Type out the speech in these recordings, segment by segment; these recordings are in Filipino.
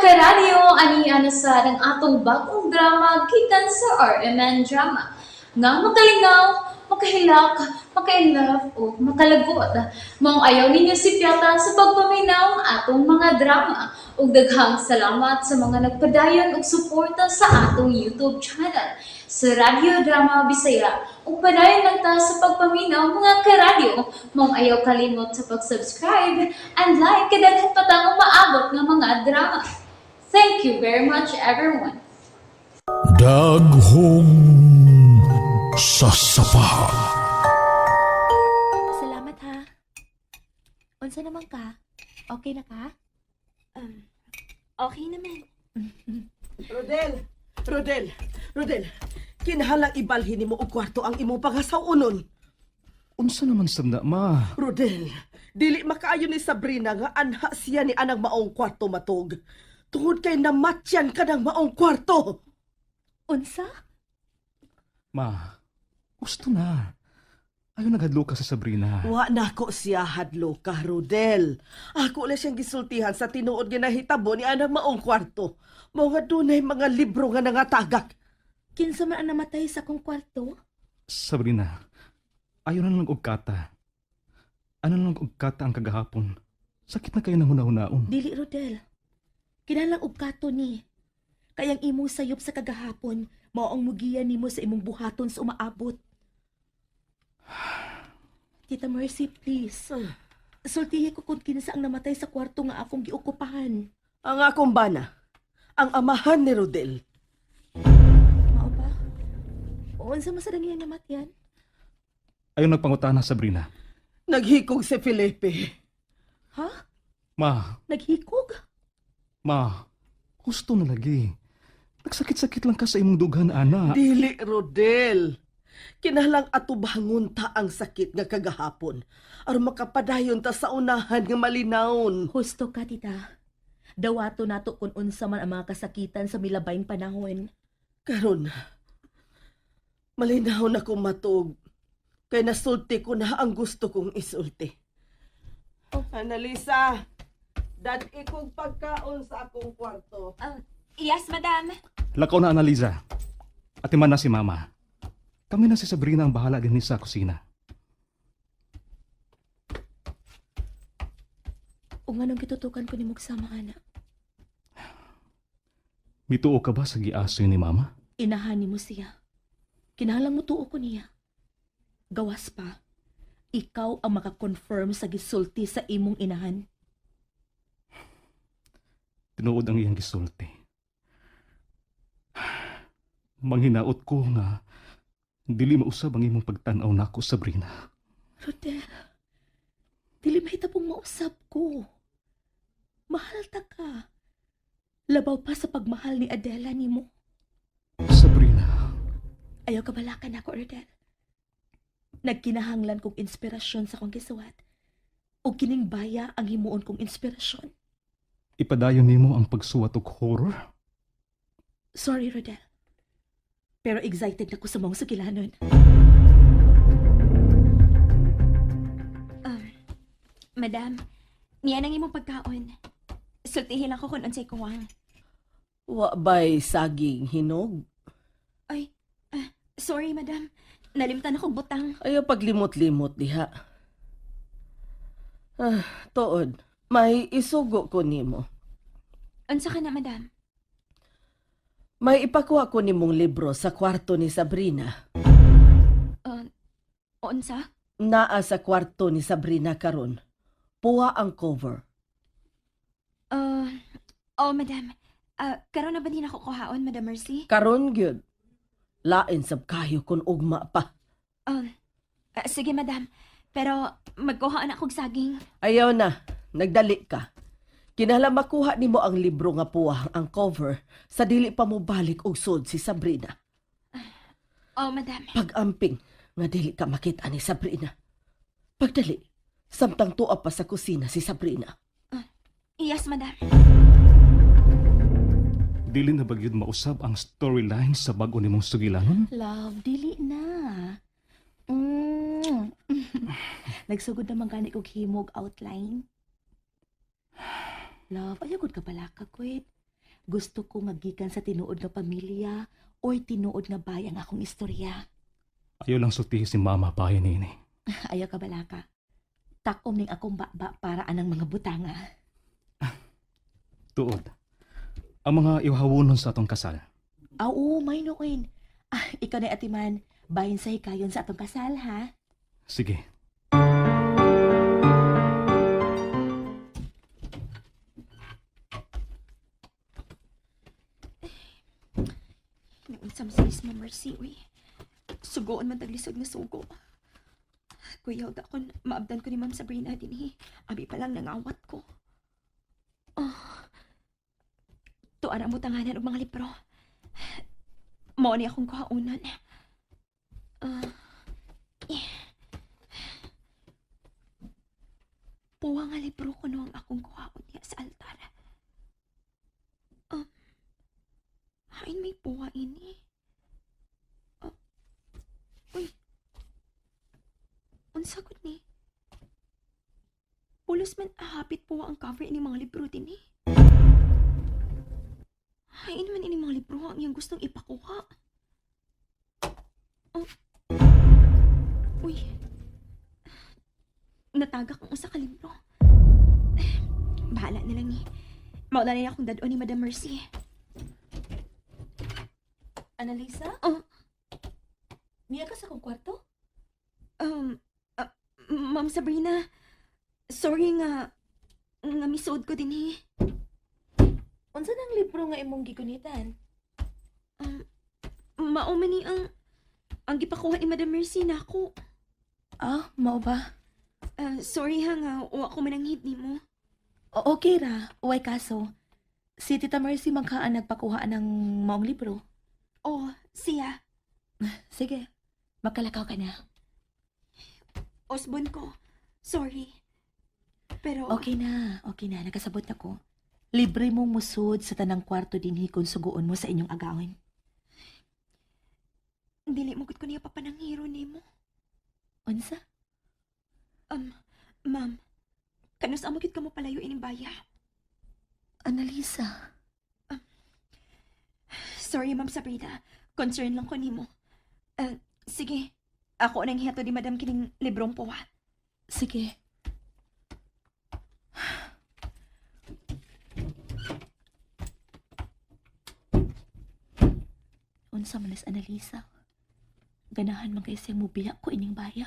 karadyo, ani sa ng atong bagong drama gikan sa RMN Drama. Nga makalingaw, makahilak, maka-inlove, o makalagot. Mong ayaw ninyo si Piata sa pagpaminaw ang atong mga drama. Ug daghang salamat sa mga nagpadayon ug suporta sa atong YouTube channel sa Radyo Drama Bisaya. Ug padayon lang ta sa pagpaminaw mga karadyo. Mong ayaw kalimot sa pag-subscribe and like kadaghan pa tang maabot nga mga drama. Thank you very much, everyone. Daghong sasapa. Salamat ha. Unsa naman ka? Okay na ka? Okay naman. Rodel, kinahanglang ibalhin nimo og kwarto ang imong pangasawunon. Unsa naman sanda, ma? Rodel, dili makaayo ni Sabrina nga anha siya ni anang maong kwarto matog. Tungod kay namatyan ka ng maong kwarto. Unsa? Ma, gusto na. Ayaw naghadlo ka sa Sabrina. Wa na ko siya hadlo ka, Rodel. Ako lang siyang gisultihan sa tinuod nga nahitabo ni anang maong kwarto. Mga dunay mga libro nga nangatagak. Kinsa man ang namatay sa kong kwarto? Sabrina, ayaw na lang ugkata. Ano lang ugkata ang kagahapon? Sakit na kayo ng hunahunaon. Dili, Rodel. Kinalang ugkato ni. Kayang imong sayop sa kagahapon, mao ang mugiyan nimo sa imong buhaton sa umaabot. Tita Mercy, please. Sultihi ko kung kinsa ang namatay sa kwarto nga akong giukupahan. Ang akong bana, ang amahan ni Rodel. Mao ba? Unsa masadang iyang namatyan? Ayaw nagpangutana, Sabrina. Naghikog si Felipe. Ha? Ma, Naghikog? gusto na lagi. Nagsakit-sakit lang ka sa imong dughan, ana. Dili, Rodel. Kinahanglang atubangon ta ang sakit nga kagahapon. Aron makapadayon ta sa unahan nga malinawon. Husto ka, tita. Dawato nato kung unsa man ang mga kasakitan sa milabayng panahon. Karon, malinaw na kong matug. Kay nasulti ko na ang gusto kong isulti. Oh. Annalisa, dad ikong pagkaon sa akong kwarto. Yes, madam. Lakaw na, Analiza. Atiman na si Mama. Kami na si Sabrina ang bahala din sa kusina. O nga nang gitutukan ko ni Mugsama, ana. Mituo ka ba sa giasoy ni Mama? Inahan mo siya. Kinahanglang mo tuo ko niya. Gawas pa, ikaw ang makakonfirm sa gisulti sa imong inahan. Tinuod ang iyang gisulti. Manghinaot ko nga dili mausab ang imong pagtan-aw nako, Sabrina. Rodel, dili mahitapong mausap ko. Mahal ta ka. Labaw pa sa pagmahal ni Adela nimo. Sabrina, Ayaw kabalakan ako, Rodel. Nagkinahanglan kong inspirasyon sa kong gisuwat. O kining baya ang himuon kong inspirasyon. ipadayon nimo ang pagsuwat og horror? Sorry, Rodel. Pero excited ako sa mong sugilanon. Madam, niya nang imong pagkaon. Sultihin ako kung unsay kuwang. Wa ba'y saging hinog? Ay, sorry, madam. Nalimtan akong butang. Ayaw paglimot-limot diha. Tuod, may isugo ko nimo. Unsa ka na, madam? May ipakuha ko nimong libro sa kwarto ni Sabrina. Unsa? Naa sa kwarto ni Sabrina karon. Puwa ang cover. Madam. Karon na ba din ako kuhaon, Madam Mercy? Karon gyud. Lain sab kayo kun ugma pa. Sige, madam. Pero magkuhaan akong saging. Ayaw na, nagdali ka. Kinahanglan makuha nimo ang libro nga puwa ang cover sa dili pa mo balik og sud si Sabrina. Madam. Pag-amping nga dili ka makita ni Sabrina. Pagdali, samtang tuwa pa sa kusina si Sabrina. Yes, madam. Dili na ba gyud mausab ang storyline sa bag-o nimong sugilanon? Love, dili na. Nagsugod naman gani kog himog outline. Love, ayagod ka pala ka, kwit. Gusto ko magikan sa tinuod nga pamilya o tinuod nga bayang akong istorya. Ayaw lang sultihi si mama bayan nini. Ayaw ka balaka. Takom ning akong baba para anang mga butanga. Tuod. Ang mga iwahawunon sa atong kasal. Oo, may noon. Ikaw na atiman, bahin sa hikayon sa atong kasal, ha? Sige. Naunsam sa isma, Mercy, uy. Sugoon man taglisod nga sugo. Kuya, da kon maabdan ko ni Ma'am Sabrina din Abi pa lang nangawat ko. Tuan ang butanganan og mga libro. Mao ni akong kuhaunan. Puwa nga libro ko no ang akong kuhaon niya sa altar. Hain may puwa ini. Uy. Unsa gud ni? Pulos man ahapit puwa ang cover ini mga libro din Hain man ini mga libro ang iyang gustong ipakuha. Uy. Natagak ang usa ka libro. Bahala na lang Mauna na akong dadon ni Madam Mercy. Annalisa? Oh. Niya ka sa akong kwarto? Ma'am Sabrina, sorry nga misuod ko din Unsa nang libro nga imong gigunitan? Mauman ni ang gipakuha ni Madam Mercy na ako. Mao ba? Sorry nga, wa ko mananghid ni mo. Okay ra, uway kaso. Si Tita Mercy magkaan nagpakuha ng maong libro. Oh, siya. Sige, magkalakaw ka na. Osbon ko. Sorry. Pero... Okay na, nakasabot na ko. Libre mong musud sa tanang kwarto dinhi kung suguon mo sa inyong agawin. Dili mo gud ko niya papananghiro ni mo. Unsa? Ma'am, kanus amo gid ka mo palayo ining baya. Annalisa. Sorry, Ma'am Sabrina. Concern lang ko nimo. Sige. Ako nang hihato ni Madam kining librong puwa. Sige. Unsa man as Annalisa? Ganahan man kay siyang mubiya ko ining baya.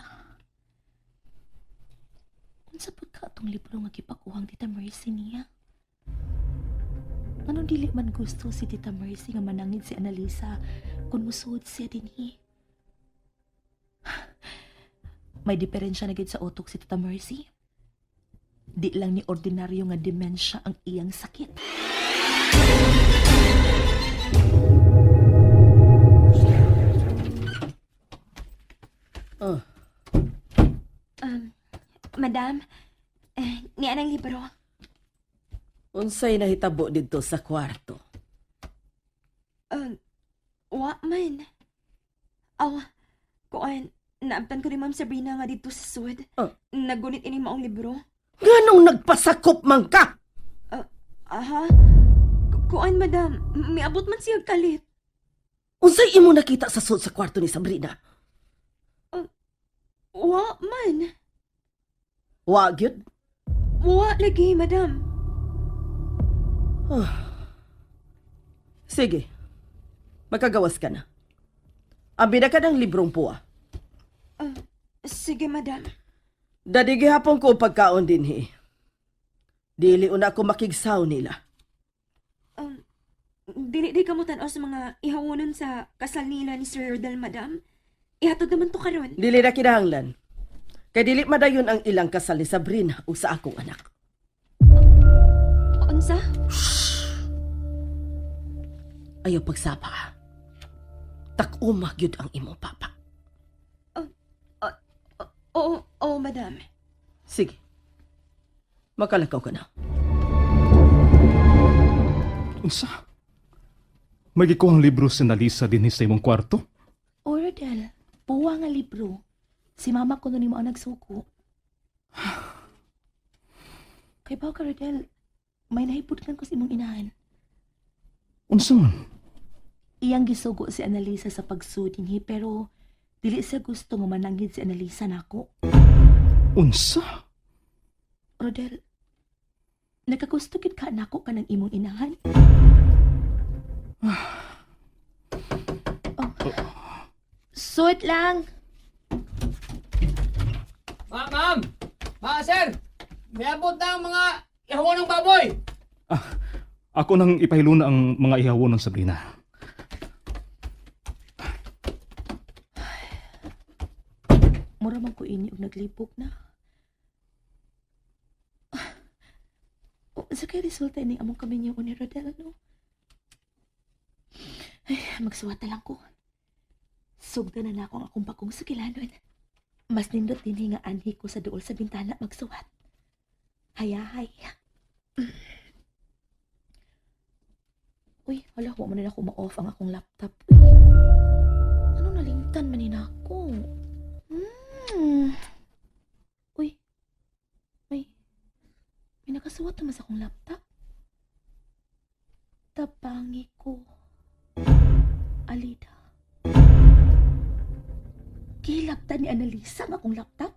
Unsa pud ka atong libro nga gipakuhang Tita Mercy niya? Anong dili man gusto si Tita Mercy nga manangid si Annalisa kung musuod siya dinhi? May diferensya na gid sa utok si Tita Mercy. Di lang ni ordinaryo nga demensya ang iyang sakit. Madam, niya ang libro. Unsay nahitabo didto sa kwarto? Wa man. Kuan, naabtan ko ni Ma'am Sabrina nga dito sa sud. Nagunit ini maong libro. Nganong nagpasakop man ka? Aha. Kuan, madam. Miabot man siya kalit. Unsay imo nakita sa sud sa kwarto ni Sabrina? Wa man. Wa gyud? Wa lagi, madam. Sige. Magkagawas ka na. Abi na ka ng librong puwa. Sige, madam. Dadi gihapon ko pagkaon dinhi. Dili una ako makigsaw nila. Dili ka mo tan-aw sa mga ihawunon sa kasal nila ni Sir Rodel, madam. Ihatod naman to karon. Dili na kinahanglan. Kay dili madayon ang ilang kasal ni Sabrina o sa akong anak. Unsa? Ayaw pagsapa. Tak-umag yun ang imong papa. Oo, madam. Sige. Makalakaw ka na. Unsa? May gikuhang libro si Annalisa dinhi sa imong kwarto? Rodel, puwa nga libro. Si mama ko nun mo ang nagsuko. Kay ba ka, Rodel, may nahipudkan ko sa imong inahan. Unsa man? Iyang gisugo si Annalisa sa pagsud dinhi pero dili siya gusto nga mananghid si Annalisa nako. Unsa? Rodel, nakagusto gid ka nako kanang imong inahan? Oh. Suot lang. Ma'am! Sir! May abot na ang mga ihawon ng baboy! Ako nang ipahiluna ang mga ihawon ng Sabrina. Mura man ko ini og naglipok na. Sa kay resulta ni among kami niyo ni Rodel, no? Ay, magsuwat na lang ko. Sugda na ako ang akong bakong sa kilanon. Mas nindot din nga anhi ko sa duol sa bintana magsuwat. Hayahay. Uy, hala, huwag mo na ako ma-off ang akong laptop. Uy, ano nalimtan manin ako? Uy, may nakasuwat naman sa akong laptop. Tabangi ko. Alida. Kilaptan ni Annalisa ang akong laptop?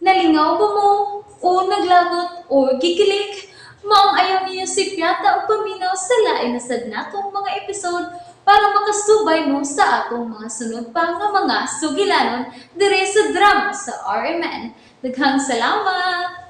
Nalingaw ba mo? O naglagot? O gikilig? Maong ayaw niyo si Piata o paminaw sa lain na sad natong mga episode para makasubay mo sa atong mga sunod pa nga mga sugilanon dire sa drama sa RMN. Daghang salamat!